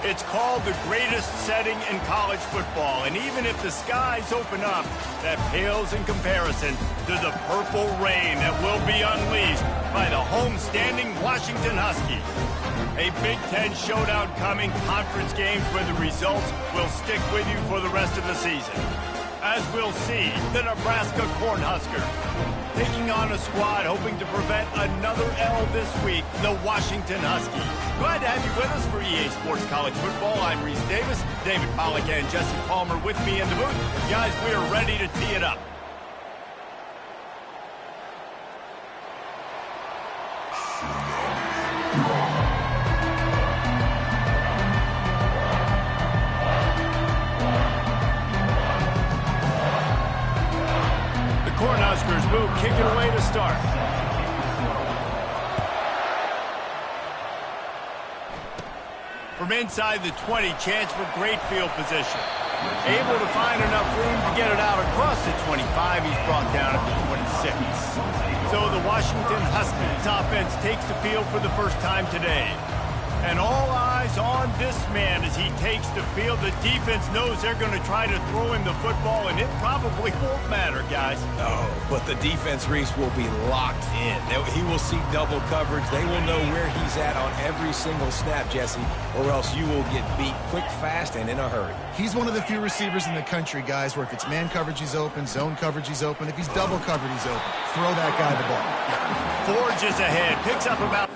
It's called the greatest setting in college football, and even if the skies open up, that pales in comparison to the purple rain that will be unleashed by the homestanding Washington Huskies. A Big Ten showdown coming, conference games where the results will stick with you for the rest of the season. As we'll see, the Nebraska Cornhuskers taking on a squad hoping to prevent another L this week, the Washington Huskies. Glad to have you with us for EA Sports College Football. I'm Reese Davis, David Pollack and Jesse Palmer with me in the booth. Guys, we are ready to tee it up. Cornhuskers will kick it away to start. From inside the 20, chance for great field position. Able to find enough room to get it out across the 25. He's brought down at the 26. So the Washington Huskies offense takes the field for the first time today. And all eyes on this man as he takes the field. The defense knows they're going to try to throw him the football, and it probably won't matter, guys. Oh, but the defense, Reese, will be locked in. He will see double coverage. They will know where he's at on every single snap, Jesse, or else you will get beat quick, fast, and in a hurry. He's one of the few receivers in the country, guys, where if it's man coverage, he's open, zone coverage, he's open. If he's double covered, he's open. Throw that guy the ball. Forges ahead, picks up about...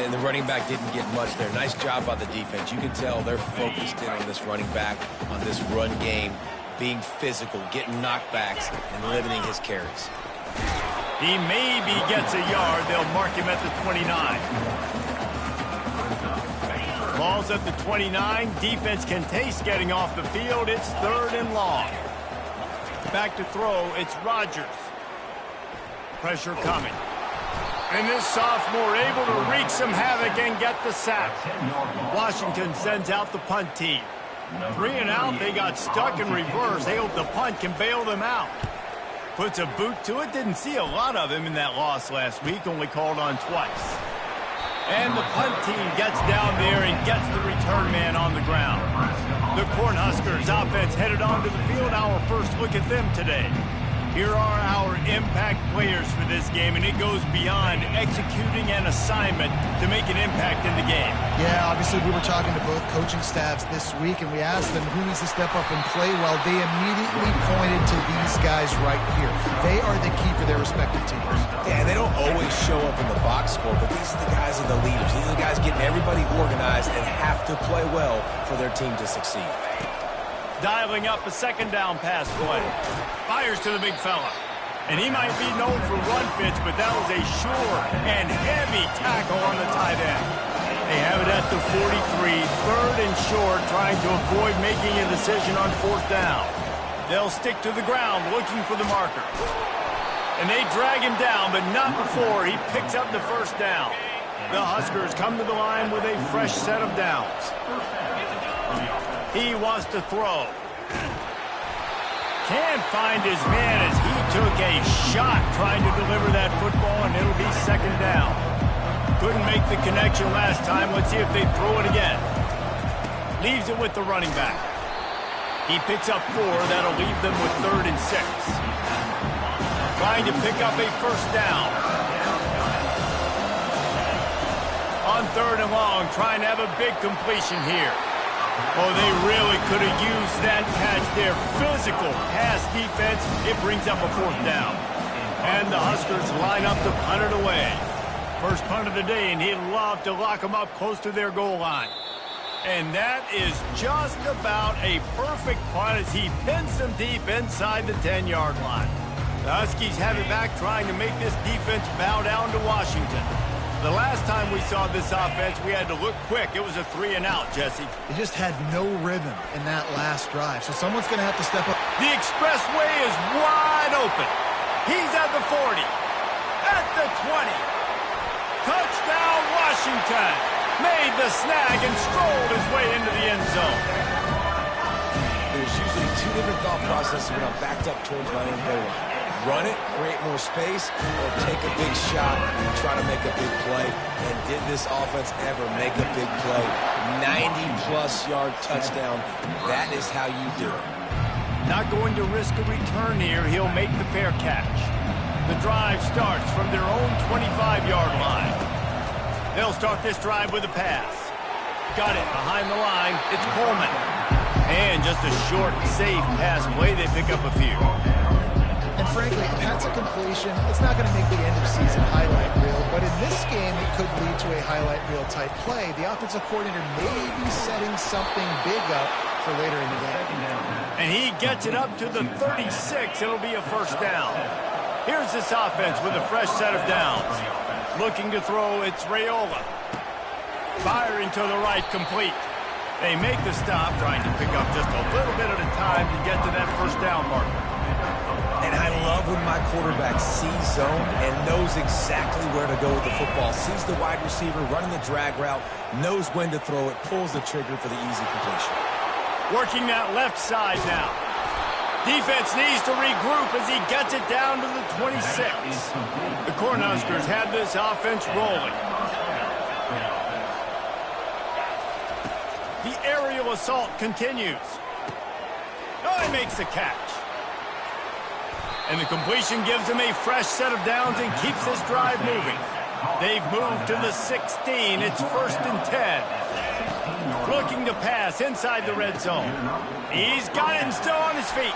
And the running back didn't get much there. Nice job by the defense. You can tell they're focused in on this running back, on this run game, being physical, getting knockbacks, and limiting his carries. He maybe gets a yard. They'll mark him at the 29. Ball's at the 29. Defense can taste getting off the field. It's 3rd and long. Back to throw. It's Rodgers. Pressure coming. And this sophomore able to wreak some havoc and get the sack. Washington sends out the punt team. 3 and out, they got stuck in reverse. They hope the punt can bail them out. Puts a boot to it. Didn't see a lot of him in that loss last week, only called on twice. And the punt team gets down there and gets the return man on the ground. The Cornhuskers offense headed onto the field. Our first look at them today. Here are our impact players for this game, and it goes beyond executing an assignment to make an impact in the game. Yeah, obviously we were talking to both coaching staffs this week, and we asked them who needs to step up and play well. They immediately pointed to these guys right here. They are the key for their respective teams. Yeah, they don't always show up in the box score, but these are the guys that are the leaders. These are the guys getting everybody organized and have to play well for their team to succeed. Dialing up a 2nd down pass play. Fires to the big fella. And he might be known for run fits, but that was a sure and heavy tackle on the tight end. They have it at the 43, 3rd and short, trying to avoid making a decision on 4th down. They'll stick to the ground looking for the marker. And they drag him down, but not before he picks up the 1st down. The Huskers come to the line with a fresh set of downs. He wants to throw. Can't find his man as he took a shot trying to deliver that football, and it'll be 2nd down. Couldn't make the connection last time. Let's see if they throw it again. Leaves it with the running back. He picks up 4. That'll leave them with 3rd and 6. Trying to pick up a 1st down. On 3rd and long, trying to have a big completion here. Oh, they really could have used that catch there. Physical pass defense. It brings up a 4th down. And the Huskers line up to punt it away. First punt of the day, and he'd love to lock them up close to their goal line. And that is just about a perfect punt as he pins them deep inside the 10-yard line. The Huskies have it back, trying to make this defense bow down to Washington. The last time we saw this offense, we had to look quick. It was a 3 and out, Jesse. They just had no rhythm in that last drive, so someone's going to have to step up. The expressway is wide open. He's at the 40, at the 20. Touchdown, Washington. Made the snag and strolled his way into the end zone. There's usually two different thought processes when I'm backed up towards my own goal line. Run it, create more space, or take a big shot and try to make a big play. And did this offense ever make a big play? 90-plus yard touchdown. That is how you do it. Not going to risk a return here. He'll make the fair catch. The drive starts from their own 25-yard line. They'll start this drive with a pass. Got it behind the line. It's Coleman. And just a short, safe pass play. They pick up a few. And frankly, if that's a completion, it's not going to make the end-of-season highlight reel. But in this game, it could lead to a highlight reel type play. The offensive coordinator may be setting something big up for later in the game. And he gets it up to the 36. It'll be a first down. Here's this offense with a fresh set of downs. Looking to throw, it's Raiola. Firing to the right, complete. They make the stop, trying to pick up just a little bit at a time to get to that first down marker. And I love when my quarterback sees zone and knows exactly where to go with the football. Sees the wide receiver running the drag route, knows when to throw it, pulls the trigger for the easy completion. Working that left side now. Defense needs to regroup as he gets it down to the 26. The Cornhuskers have this offense rolling. The aerial assault continues. Oh, he makes the catch. And the completion gives him a fresh set of downs and keeps this drive moving. They've moved to the 16. It's 1st and 10. Looking to pass inside the red zone. He's got it and still on his feet.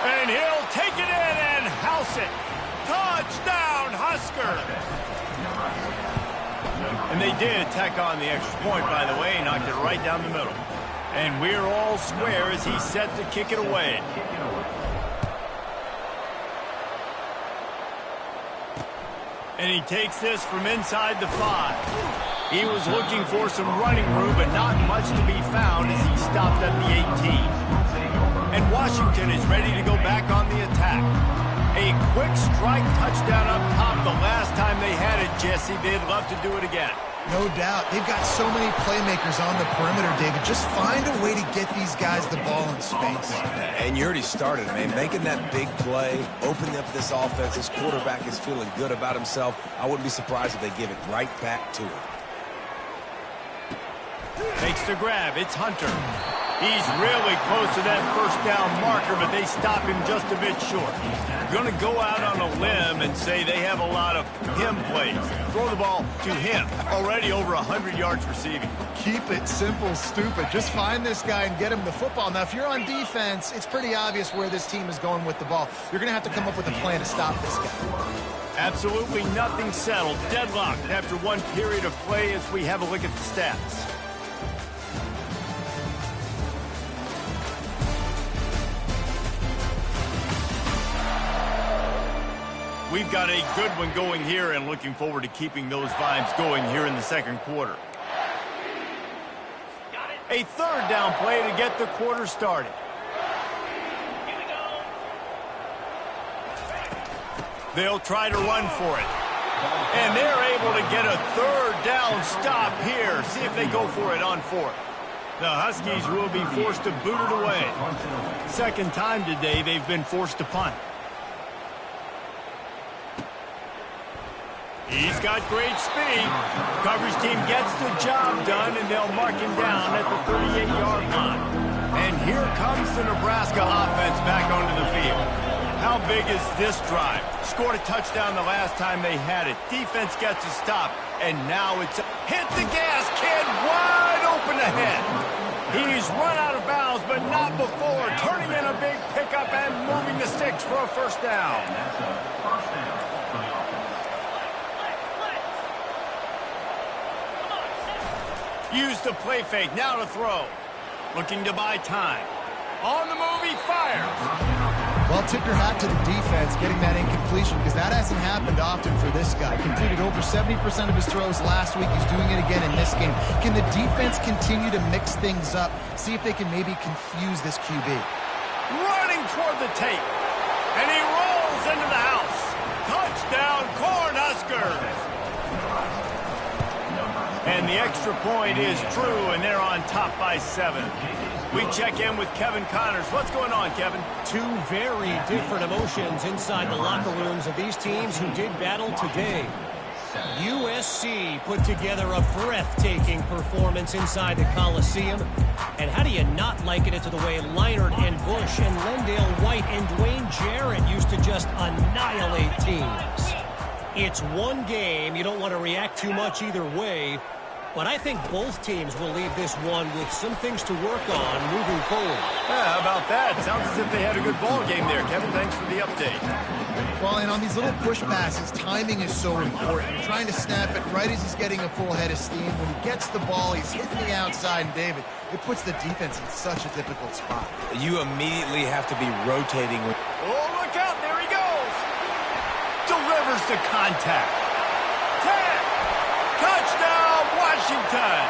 And he'll take it in and house it. Touchdown, Huskers! And they did tack on the extra point, by the way, knocked it right down the middle. And we're all square as he's set to kick it away. And he takes this from inside the 5. He was looking for some running room, but not much to be found as he stopped at the 18. And Washington is ready to go back on the attack. A quick strike touchdown up top the last time they had it, Jesse. They'd love to do it again. No doubt. They've got so many playmakers on the perimeter, David. Just find a way to get these guys the ball in space. And you already started, man. Making that big play, opening up this offense. This quarterback is feeling good about himself. I wouldn't be surprised if they give it right back to him. Takes the grab. It's Hunter. He's really close to that first down marker, but they stop him just a bit short. Going to go out on a limb and say they have a lot of him plays. Throw the ball to him. Already over 100 yards receiving. Keep it simple, stupid. Just find this guy and get him the football. Now, if you're on defense, it's pretty obvious where this team is going with the ball. You're going to have to come up with a plan to stop this guy. Absolutely nothing settled. Deadlocked after one period of play as we have a look at the stats. We've got a good one going here and looking forward to keeping those vibes going here in the second quarter. A third down play to get the quarter started. They'll try to run for it. And they're able to get a third down stop here. See if they go for it on 4th. The Huskies will be forced to boot it away. Second time today they've been forced to punt. He's got great speed. Coverage team gets the job done, and they'll mark him down at the 38-yard line. And here comes the Nebraska offense back onto the field. How big is this drive? Scored a touchdown the last time they had it. Defense gets a stop, and now it's hit the gas, kid, wide open ahead. He's run out of bounds, but not before. Turning in a big pickup and moving the sticks for a first down. Use the play fake, now to throw. Looking to buy time. On the move, he fires. Well, tip your hat to the defense getting that incompletion, because that hasn't happened often for this guy. Completed over 70% of his throws last week. He's doing it again in this game. Can the defense continue to mix things up? See if they can maybe confuse this QB. Running toward the tape. And he rolls into the house. Touchdown, Cornhuskers. And the extra point is true, and they're on top by 7. We check in with Kevin Connors. What's going on, Kevin? Two very different emotions inside the locker rooms of these teams who did battle today. USC put together a breathtaking performance inside the Coliseum. And how do you not liken it to the way Leinart and Bush and Lendale White and Dwayne Jarrett used to just annihilate teams? It's one game. You don't want to react too much either way. But I think both teams will leave this one with some things to work on moving forward. Yeah, how about that? Sounds as if they had a good ball game there. Kevin, thanks for the update. Well, and on these little push passes, timing is so important. You're trying to snap it right as he's getting a full head of steam. When he gets the ball, he's hitting the outside, and David, it puts the defense in such a difficult spot. You immediately have to be rotating. Oh, look out. There he goes. Delivers the contact. 10. Touchdown, Washington.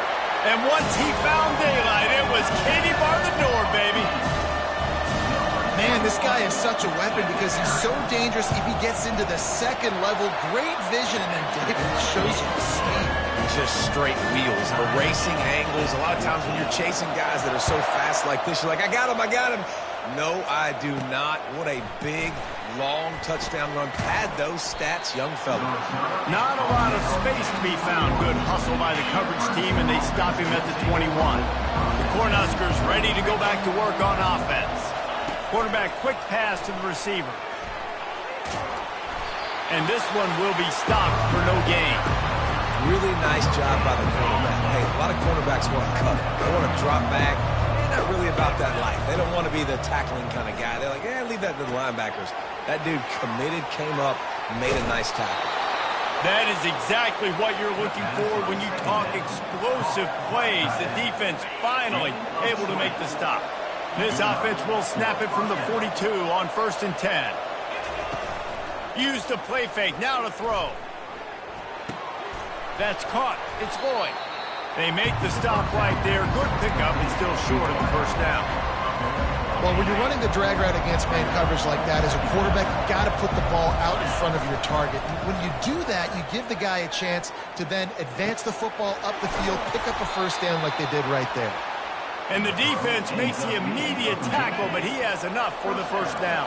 And once he found daylight, it was Katie bar the door, baby. Man, this guy is such a weapon because he's so dangerous if he gets into the second level. Great vision, and then David shows you the speed. Just straight wheels, erasing angles. A lot of times when you're chasing guys that are so fast like this, you're like, I got him, I got him. No, I do not. What a big, long touchdown run. Pad those stats, young fella. Not a lot of space to be found. Good hustle by the coverage team, and they stop him at the 21. The Cornhuskers ready to go back to work on offense. Quarterback quick pass to the receiver. And this one will be stopped for no gain. Really nice job by the cornerback. Hey, a lot of cornerbacks want to cut. They want to drop back. They're not really about that life. They don't want to be the tackling kind of guy. They're like, leave that to the linebackers. That dude committed, came up, made a nice tackle. That is exactly what you're looking for when you talk explosive plays. The defense finally able to make the stop. This offense will snap it from the 42 on 1st and 10. Use the play fake. Now to throw. That's caught. It's Lloyd. They make the stop right there. Good pickup. It's still short of the first down. Well, when you're running the drag route against man coverage like that, as a quarterback, you've got to put the ball out in front of your target. When you do that, you give the guy a chance to then advance the football up the field, pick up a first down like they did right there. And the defense makes the immediate tackle, but he has enough for the first down.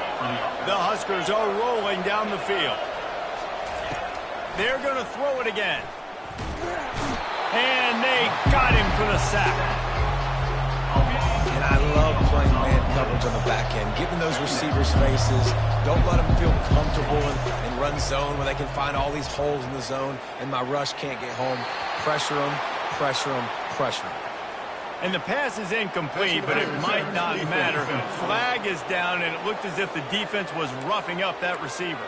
The Huskers are rolling down the field. They're going to throw it again. And they got him for the sack. And I love playing man coverage on the back end, giving those receivers faces. Don't let them feel comfortable in run zone where they can find all these holes in the zone and my rush can't get home. Pressure them, pressure them, pressure them. And the pass is incomplete, but it might not matter. Flag is down, and it looked as if the defense was roughing up that receiver.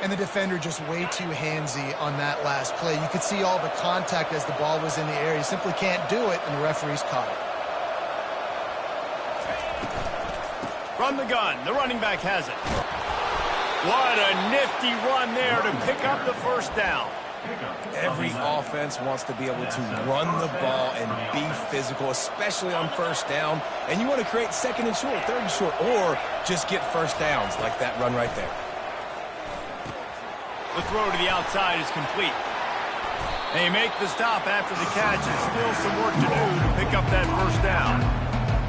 And the defender just way too handsy on that last play. You could see all the contact as the ball was in the air. He simply can't do it, and the referee's caught it. From the gun, the running back has it. What a nifty run there to pick up the first down. Every offense wants to be able to run the ball and be physical, especially on first down. And you want to create second and short, third and short, or just get first downs like that run right there. The throw to the outside is complete. They make the stop after the catch, and still some work to do to pick up that first down.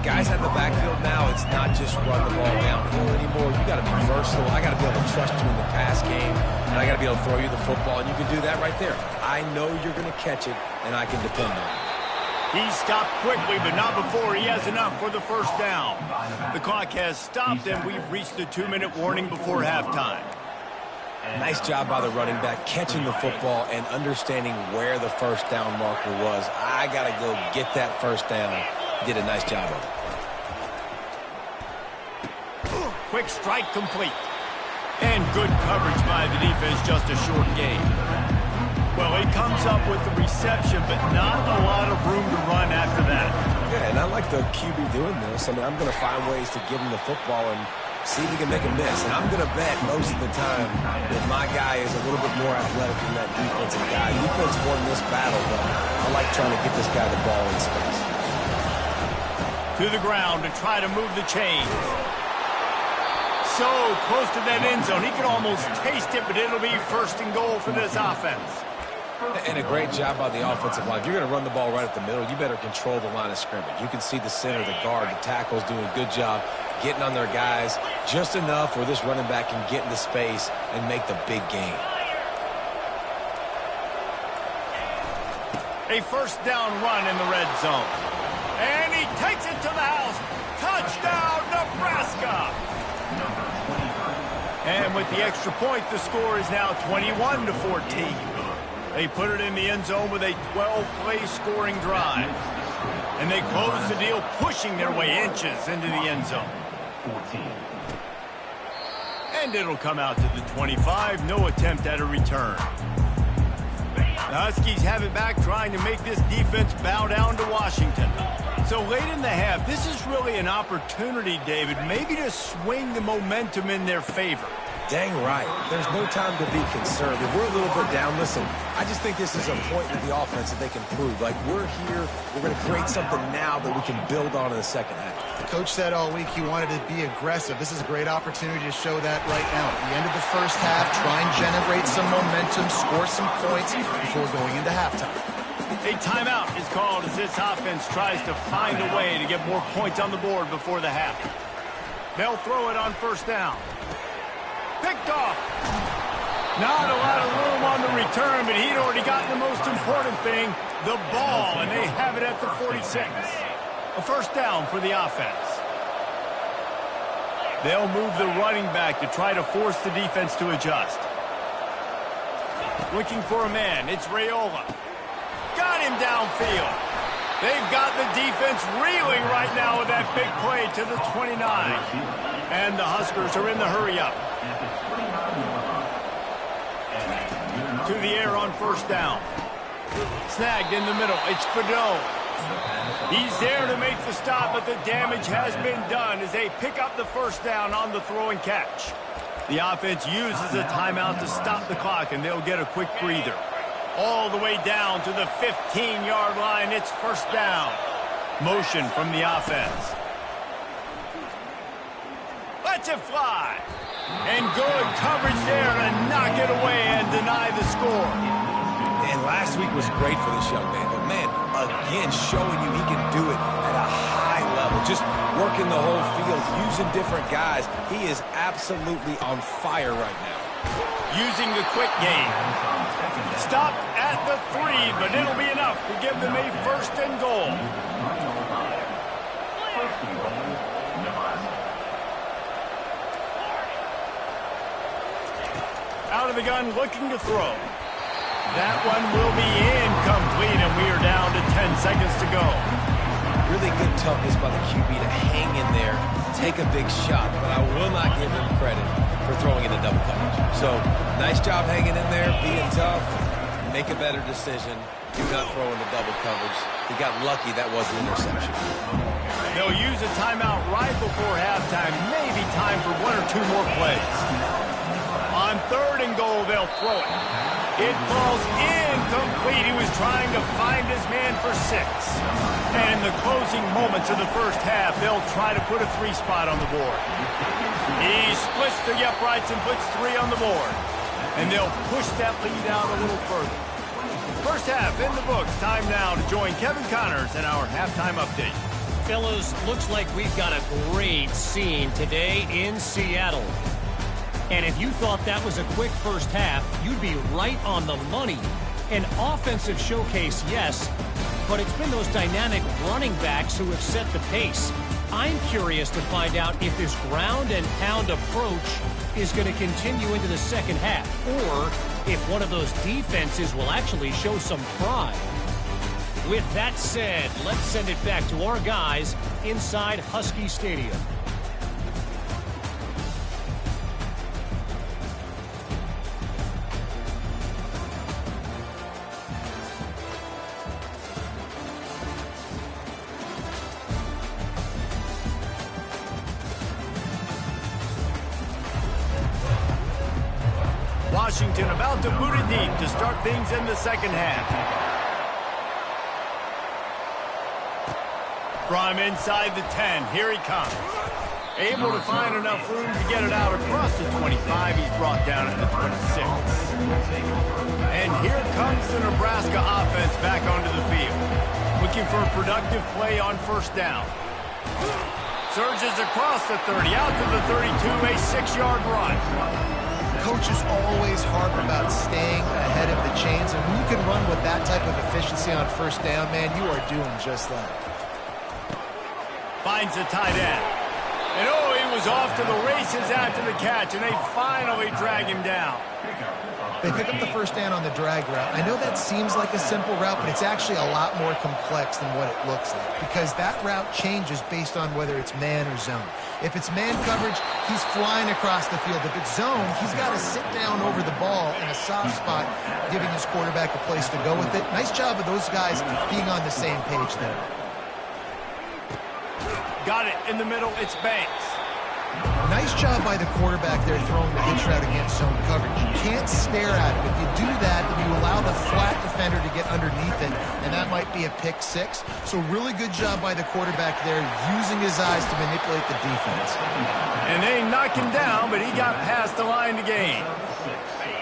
Guys at the backfield now, it's not just run the ball downhill anymore. You got to be versatile. I got to be able to trust you in the pass game, and I got to be able to throw you the football, and you can do that right there. I know you're going to catch it, and I can depend on it. He stopped quickly, but not before he has enough for the first down. The clock has stopped, and we've reached the 2-minute warning before halftime. Nice job by the running back, catching the football and understanding where the first down marker was. I got to go get that first down. Did a nice job of it. Quick strike complete. And good coverage by the defense, just a short gain. Well, he comes up with the reception, but not a lot of room to run after that. Yeah, and I like the QB doing this. I mean, I'm going to find ways to give him the football and see if he can make a miss. And I'm going to bet most of the time that my guy is a little bit more athletic than that defensive guy. Defense won this battle, but I like trying to get this guy the ball in space. To the ground to try to move the chains. So close to that end zone. He could almost taste it, but it'll be first and goal for this offense. And a great job by the offensive line. If you're going to run the ball right at the middle, you better control the line of scrimmage. You can see the center, the guard, the tackles doing a good job getting on their guys just enough where this running back can get into space and make the big gain. A first down run in the red zone. And he takes it to the house. Touchdown, Nebraska! And with the extra point, the score is now 21-14. They put it in the end zone with a 12-play scoring drive. And they close the deal, pushing their way inches into the end zone. And it'll come out to the 25. No attempt at a return. The Huskies have it back, trying to make this defense bow down to Washington. So late in the half, this is really an opportunity, David, maybe to swing the momentum in their favor. Dang right. There's no time to be conservative. We're a little bit down. Listen, I just think this is a point with the offense that they can prove. Like, we're here, we're going to create something now that we can build on in the second half. The coach said all week he wanted to be aggressive. This is a great opportunity to show that right now. At the end of the first half, try and generate some momentum, score some points before going into halftime. A timeout is called as this offense tries to find a way to get more points on the board before the half. They'll throw it on first down. Picked off. Not a lot of room on the return, but he'd already gotten the most important thing, the ball, and they have it at the 46. A first down for the offense. They'll move the running back to try to force the defense to adjust. Looking for a man, it's Raiola. Got him downfield. They've got the defense reeling right now with that big play to the 29. And the Huskers are in the hurry-up. To the air on first down. Snagged in the middle. It's Fedot. He's there to make the stop, but the damage has been done as they pick up the first down on the throw and catch. The offense uses a timeout to stop the clock, and they'll get a quick breather. All the way down to the 15-yard line. It's first down. Motion from the offense. Lets it fly. And good coverage there to knock it away and deny the score. And last week was great for this young man. But, man, again, showing you he can do it at a high level. Just working the whole field, using different guys. He is absolutely on fire right now. Using the quick game. Stopped at the 3, but it'll be enough to give them a first and goal. Out of the gun, looking to throw. That one will be incomplete, and we are down to 10 seconds to go. Really good toughness by the QB to hang in there, take a big shot, but I will not give him credit for throwing into double coverage. So, nice job hanging in there, being tough, make a better decision, do not throw into double coverage. He got lucky that was an interception. They'll use a timeout right before halftime, maybe time for one or two more plays. On third and goal, they'll throw it. It falls incomplete. He was trying to find his man for 6. And in the closing moments of the first half, they'll try to put a 3 spot on the board. He splits the uprights and puts 3 on the board. And they'll push that lead out a little further. First half in the books. Time now to join Kevin Connors in our halftime update. Fellas, looks like we've got a great scene today in Seattle. And if you thought that was a quick first half, you'd be right on the money. An offensive showcase, yes, but it's been those dynamic running backs who have set the pace. I'm curious to find out if this ground and pound approach is going to continue into the second half, or if one of those defenses will actually show some pride. With that said, let's send it back to our guys inside Husky Stadium. Washington about to boot it deep to start things in the second half. From inside the 10, here he comes. Able to find enough room to get it out across the 25. He's brought down at the 26. And here comes comes the Nebraska offense back onto the field. Looking for a productive play on first down. Surges across the 30, out to the 32, a 6-yard run. Coaches always harp about staying ahead of the chains, and when you can run with that type of efficiency on first down, man, you are doing just that. Finds the tight end. And oh, he was off to the races after the catch, and they finally drag him down. They pick up the first down on the drag route. I know that seems like a simple route, but it's actually a lot more complex than what it looks like, because that route changes based on whether it's man or zone. If it's man coverage, he's flying across the field. If it's zone, he's got to sit down over the ball in a soft spot, giving his quarterback a place to go with it. Nice job of those guys being on the same page there. Got it in the middle. It's Banks. Nice job by the quarterback there throwing the hitch route against zone coverage. You can't stare at it. If you do that, then you allow the flat defender to get underneath it, and that might be a pick six. So really good job by the quarterback there, using his eyes to manipulate the defense. And they knocked him down, but he got past the line to gain.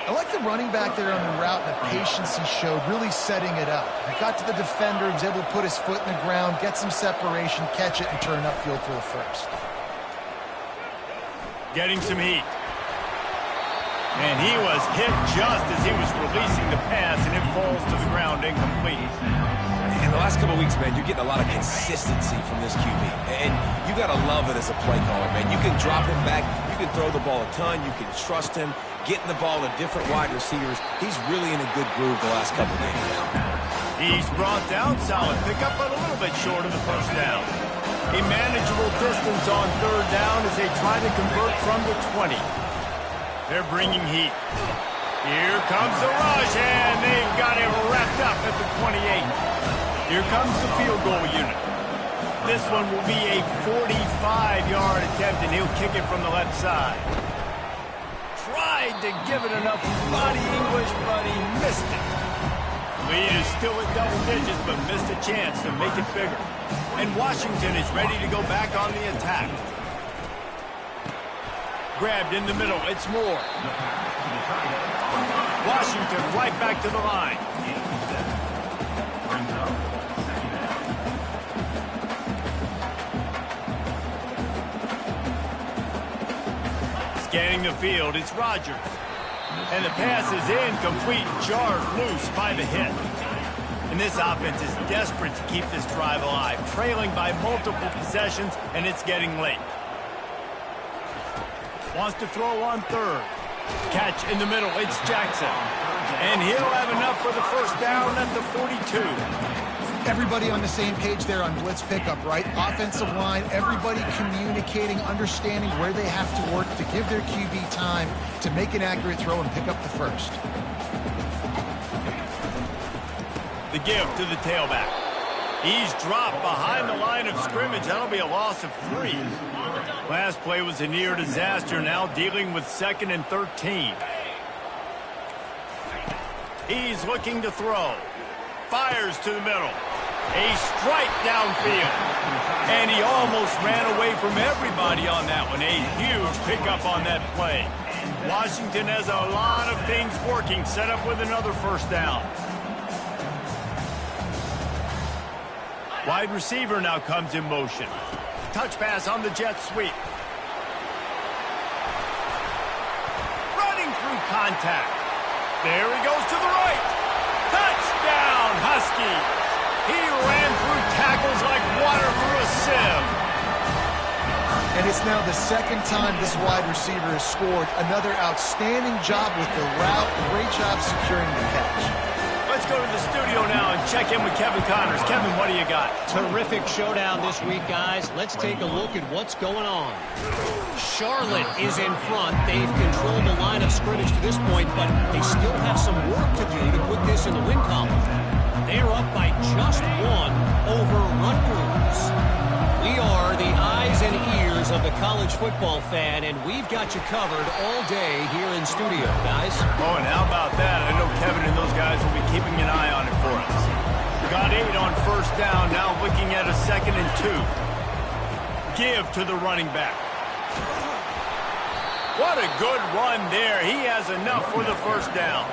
I like the running back there on the route and the patience he showed, really setting it up. He got to the defender, he was able to put his foot in the ground, get some separation, catch it, and turn upfield for the first. Getting some heat. And he was hit just as he was releasing the pass, and it falls to the ground incomplete. In the last couple of weeks, man, you're getting a lot of consistency from this QB. And you got to love it as a play caller, man. You can drop him back. You can throw the ball a ton. You can trust him, getting the ball to different wide receivers. He's really in a good groove the last couple of games now. He's brought down, solid pickup, but a little bit short of the first down. A manageable distance on third down as they try to convert from the 20. They're bringing heat. Here comes the rush, and they've got it wrapped up at the 28. Here comes the field goal unit. This one will be a 45-yard attempt, and he'll kick it from the left side. Tried to give it enough body English, but he missed it. Lead is still at double digits, but missed a chance to make it bigger. And Washington is ready to go back on the attack. Grabbed in the middle, it's Moore. Washington right back to the line. Scanning the field, it's Rodgers. And the pass is incomplete, jarred loose by the hit. And this offense is desperate to keep this drive alive, trailing by multiple possessions, and it's getting late. Wants to throw on third. Catch in the middle, it's Jackson. And he'll have enough for the first down at the 42. Everybody on the same page there on blitz pickup, right? Offensive line, everybody communicating, understanding where they have to work to give their QB time to make an accurate throw and pick up the first. The give to the tailback. He's dropped behind the line of scrimmage. That'll be a loss of 3. Last play was a near disaster, now dealing with 2nd and 13. He's looking to throw. Fires to the middle. A strike downfield. And he almost ran away from everybody on that one. A huge pickup on that play. Washington has a lot of things working, set up with another first down. Wide receiver now comes in motion. Touch pass on the jet sweep. Running through contact. There he goes to the right. Touchdown, Huskies. He ran through tackles like water through a sieve. And it's now the second time this wide receiver has scored. Another outstanding job with the route. Great job securing the catch. Let's go to the studio now and check in with Kevin Connors. Kevin, what do you got? Terrific showdown this week, guys. Let's take a look at what's going on. Charlotte is in front. They've controlled the line of scrimmage to this point, but they still have some work to do to put this in the win column. They're up by just 1 over Rutgers. We are the eyes and ears of the college football fan, and we've got you covered all day here in studio, guys. Oh, and how about that? I know Kevin and those guys will be keeping an eye on it for us. Got 8 on first down, now looking at a 2nd and 2. Give to the running back. What a good run there. He has enough for the first down.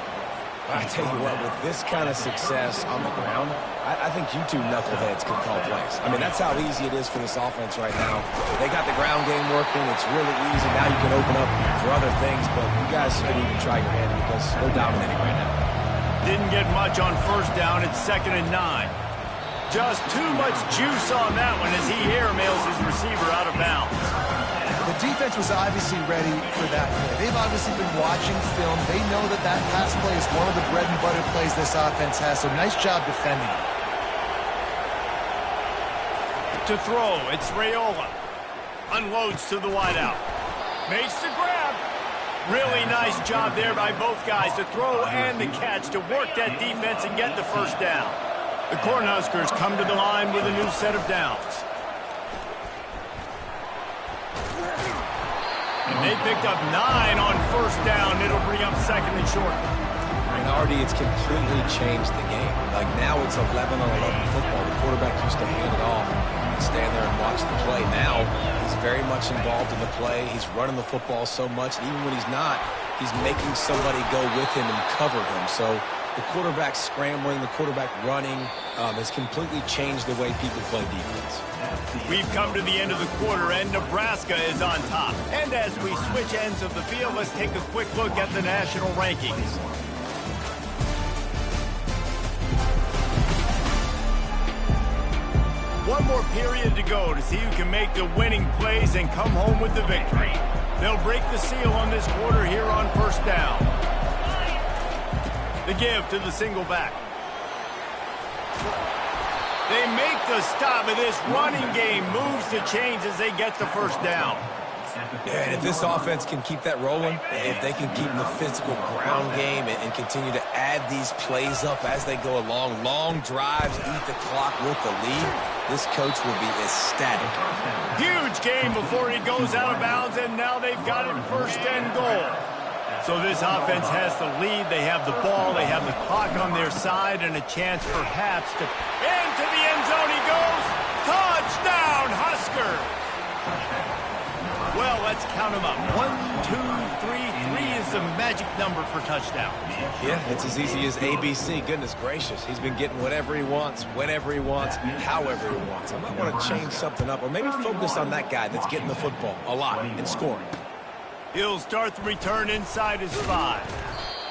I tell you what, with this kind of success on the ground, I think you two knuckleheads can call plays. I mean, that's how easy it is for this offense right now. They got the ground game working. It's really easy. Now you can open up for other things, but you guys should even try your hand because they're dominating right now. Didn't get much on first down. It's 2nd and 9. Just too much juice on that one as he airmails his receiver out of bounds. The defense was obviously ready for that play. They've obviously been watching film. They know that that pass play is one of the bread and butter plays this offense has, so nice job defending. To throw, it's Raiola. Unloads to the wideout. Makes the grab. Really nice job there by both guys to throw and the catch to work that defense and get the first down. The Cornhuskers come to the line with a new set of downs. And they picked up 9 on first down. It'll bring up 2nd and short. And Artie, it's completely changed the game. Like now it's 11 on 11 football. The quarterback used to hand it off and stand there and watch the play. Now he's very much involved in the play. He's running the football so much. And even when he's not, he's making somebody go with him and cover him. So the quarterback scrambling, the quarterback running has completely changed the way people play defense. We've come to the end of the quarter, and Nebraska is on top. And as we switch ends of the field, let's take a quick look at the national rankings. One more period to go to see who can make the winning plays and come home with the victory. They'll break the seal on this quarter here on first down. The give to the single back. They make the stop, and this running game moves the chains as they get the first down. Yeah, and if this offense can keep that rolling, if they can keep the physical ground game and continue to add these plays up as they go along, long drives, eat the clock with the lead, this coach will be ecstatic. Huge game before he goes out of bounds, and now they've got it 1st and goal. So this offense has the lead. They have the ball. They have the clock on their side and a chance perhaps to... Into the end zone he goes. Touchdown, Huskers. Well, let's count them up. 1, 2, 3. 3 is the magic number for touchdown. Yeah, it's as easy as ABC. Goodness gracious. He's been getting whatever he wants, whenever he wants, however he wants. I might want to change something up or maybe focus on that guy that's getting the football a lot and scoring. He'll start the return inside his 5.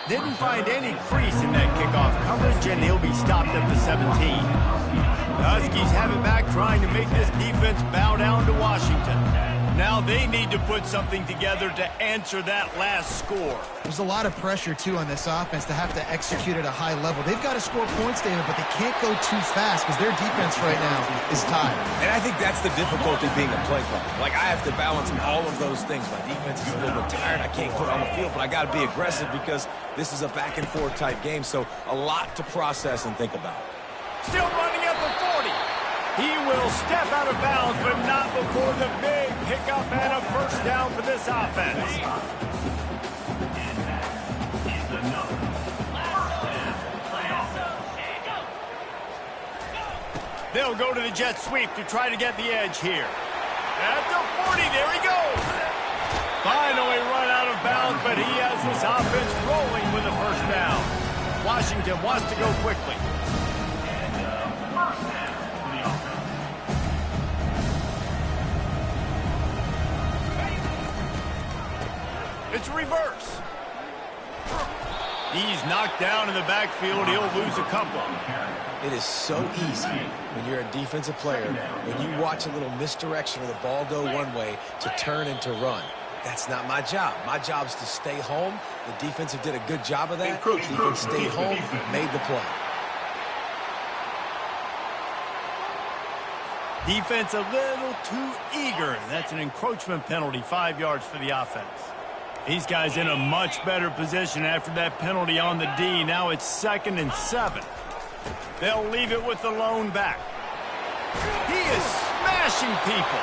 Didn't find any crease in that kickoff coverage, and he'll be stopped at the 17. The Huskies have it back, trying to make this defense bow down to Washington. Now they need to put something together to answer that last score. There's a lot of pressure, too, on this offense to have to execute at a high level. They've got to score points, David, but they can't go too fast because their defense right now is tired. And I think that's the difficulty being a play caller. Like, I have to balance all of those things. My defense is a little bit tired. I can't put on the field, but I got to be aggressive because this is a back-and-forth type game, so a lot to process and think about. Still running at the 40. He will step out of bounds, but not before the big pickup and a first down for this offense. They'll go to the jet sweep to try to get the edge here. At the 40, there he goes. Finally run out of bounds, but he has this offense rolling with a first down. Washington wants to go quickly. It's reverse. He's knocked down in the backfield. He'll lose a couple. It is so easy when you're a defensive player, when you watch a little misdirection or the ball go one way, to turn and to run. That's not my job. My job is to stay home. The defensive did a good job of that. Defense stayed home, made the play. Defense a little too eager. That's an encroachment penalty, 5 yards for the offense. These guys in a much better position after that penalty on the D. Now it's 2nd and 7. They'll leave it with the lone back. He is smashing people.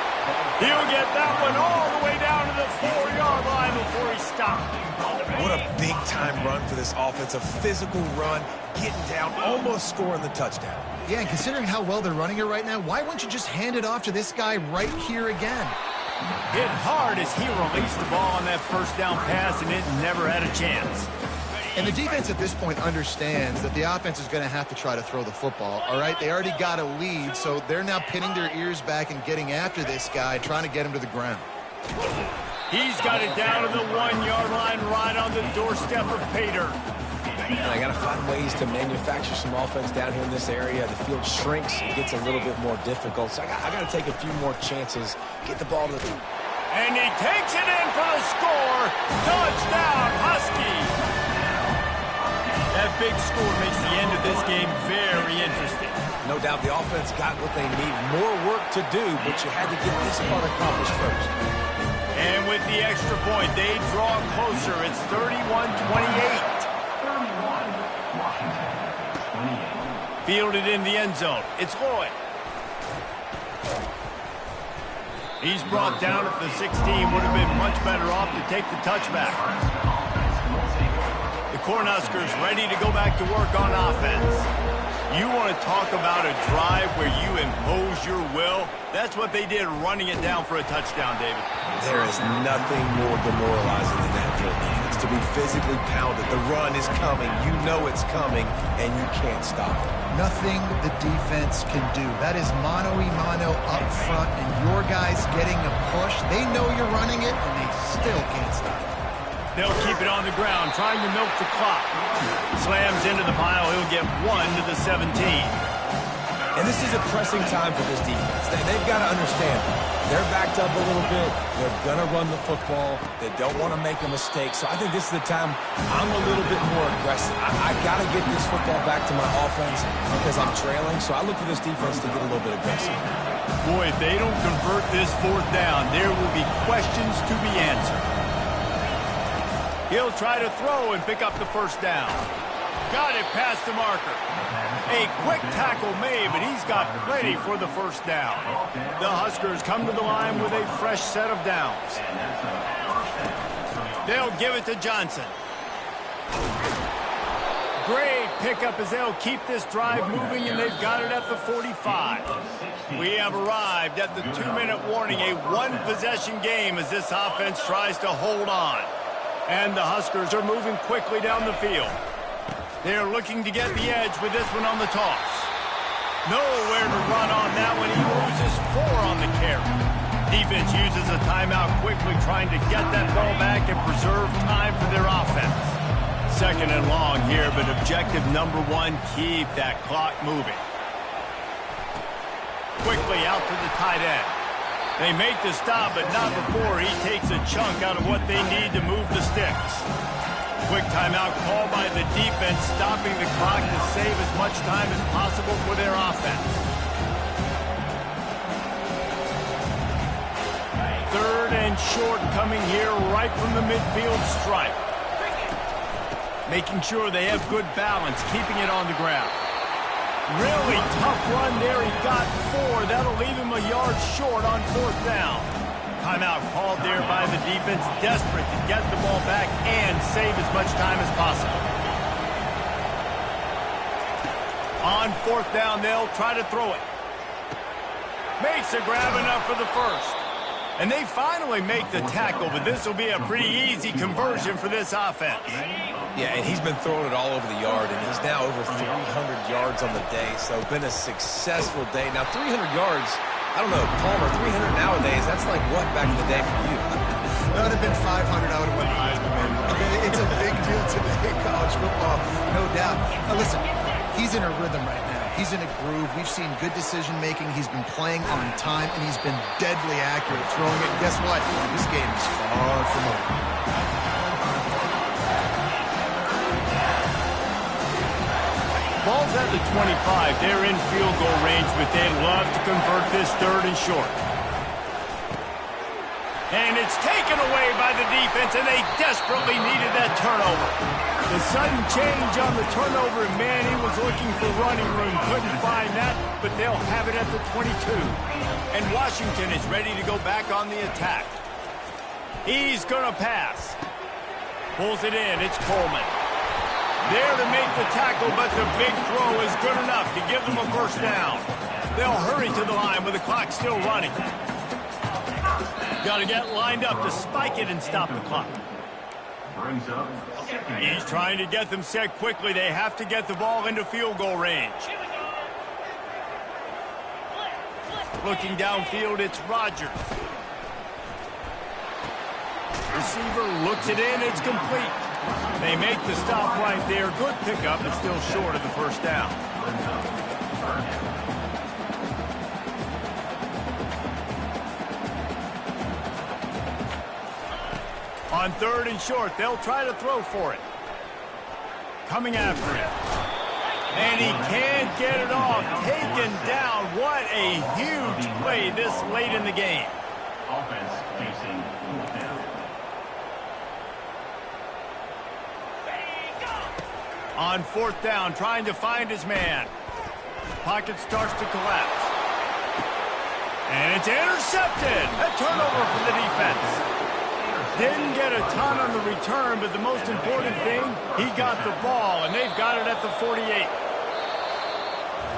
He'll get that one all the way down to the 4-yard line before he stopped. What a big-time run for this offense. A physical run, getting down, almost scoring the touchdown. Yeah, and considering how well they're running it right now, why wouldn't you just hand it off to this guy right here again? Hit hard as he released the ball on that first down pass, and it never had a chance. And the defense at this point understands that the offense is going to have to try to throw the football, all right? They already got a lead, so they're now pinning their ears back and getting after this guy, trying to get him to the ground. He's got it down to the 1-yard line right on the doorstep of Pater. And I got to find ways to manufacture some offense down here in this area. The field shrinks. It gets a little bit more difficult. So I got to take a few more chances, get the ball to the... And he takes it in for the score. Touchdown, Husky. That big score makes the end of this game very interesting. No doubt the offense got what they need. More work to do, but you had to get this part accomplished first. And with the extra point, they draw closer. It's 31-28. Fielded in the end zone. It's Lloyd. He's brought down at the 16. Would have been much better off to take the touchback. The Cornhuskers ready to go back to work on offense. You want to talk about a drive where you impose your will? That's what they did, running it down for a touchdown, David. There is nothing more demoralizing than that for a defense. To be physically pounded. The run is coming. You know it's coming, and you can't stop it. Nothing the defense can do. That is mano-a-mano up front, and your guys getting a push. They know you're running it, and they still can't stop it. They'll keep it on the ground, trying to milk the clock. Slams into the pile. He'll get 1 to the 17. And this is a pressing time for this defense. They've got to understand, they're backed up a little bit. They're going to run the football. They don't want to make a mistake. So I think this is the time I'm a little bit more aggressive. I got to get this football back to my offense because I'm trailing. So I look for this defense to get a little bit aggressive. Boy, if they don't convert this 4th down, there will be questions to be answered. He'll try to throw and pick up the 1st down. Got it past the marker. A quick tackle made, but he's got plenty for the 1st down. The Huskers come to the line with a fresh set of downs. They'll give it to Johnson. Great pickup as they'll keep this drive moving, and they've got it at the 45. We have arrived at the 2-minute warning, a 1-possession game as this offense tries to hold on. And the Huskers are moving quickly down the field. They're looking to get the edge with this one on the toss. Nowhere to run on that one. He loses 4 on the carry. Defense uses a timeout quickly, trying to get that ball back and preserve time for their offense. 2nd and long here, but objective number 1, keep that clock moving. Quickly out to the tight end. They make the stop, but not before he takes a chunk out of what they need to move the sticks. Quick timeout called by the defense, stopping the clock to save as much time as possible for their offense. 3rd and short coming here right from the midfield stripe. Making sure they have good balance, keeping it on the ground. Really tough run there. He got 4. That'll leave him a yard short on 4th down. Timeout called there by the defense, desperate to get the ball back and save as much time as possible. On 4th down, they'll try to throw it. Makes a grab enough for the 1st. And they finally make the tackle, but this will be a pretty easy conversion for this offense. Yeah, and he's been throwing it all over the yard, and he's now over 300 yards on the day, so been a successful day. Now, 300 yards, I don't know, Palmer, 300 nowadays, that's like what back in the day for you? That would have been 500, I would have won the Heisman, man. It's a big deal today in college football, no doubt. Now, listen, he's in a rhythm right now. He's in a groove. We've seen good decision-making. He's been playing on time, and he's been deadly accurate throwing it. And guess what? This game is far from over. Ball's at the 25. They're in field goal range, but they'd love to convert this 3rd and short. And it's taken away by the defense, and they desperately needed that turnover. The sudden change on the turnover, and man, he was looking for running room. Couldn't find that, but they'll have it at the 22. And Washington is ready to go back on the attack. He's going to pass. Pulls it in. It's Coleman. There to make the tackle, but the big throw is good enough to give them a 1st down. They'll hurry to the line with the clock still running. Got to get lined up to spike it and stop the clock. brings up second. He's trying to get them set quickly. They have to get the ball into field goal range. Looking downfield, it's Rodgers. Receiver looks it in. It's complete. They make the stop right there. Good pickup, but still short of the first down. On third and short, they'll try to throw for it. Coming after him. And he can't get it off. Taken down. What a huge play this late in the game. Offense facing fourth down. On fourth down, trying to find his man. Pocket starts to collapse. And it's intercepted. A turnover for the defense. Didn't get a ton on the return, but the most important thing, he got the ball, and they've got it at the 48.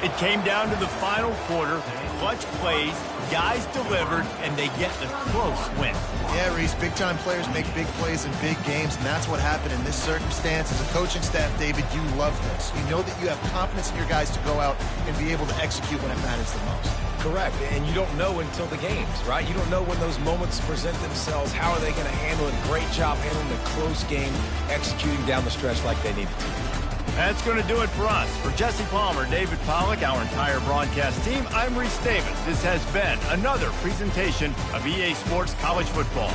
It came down to the final quarter. Clutch plays, guys delivered, and they get the close win. Yeah, Reese, big-time players make big plays in big games, and that's what happened in this circumstance. As a coaching staff, David, you love this. You know that you have confidence in your guys to go out and be able to execute when it matters the most. Correct, and you don't know until the games, right? You don't know when those moments present themselves. How are they going to handle it? Great job handling the close game, executing down the stretch like they needed to. That's going to do it for us. For Jesse Palmer, David Pollack, our entire broadcast team, I'm Reese Davis. This has been another presentation of EA Sports College Football.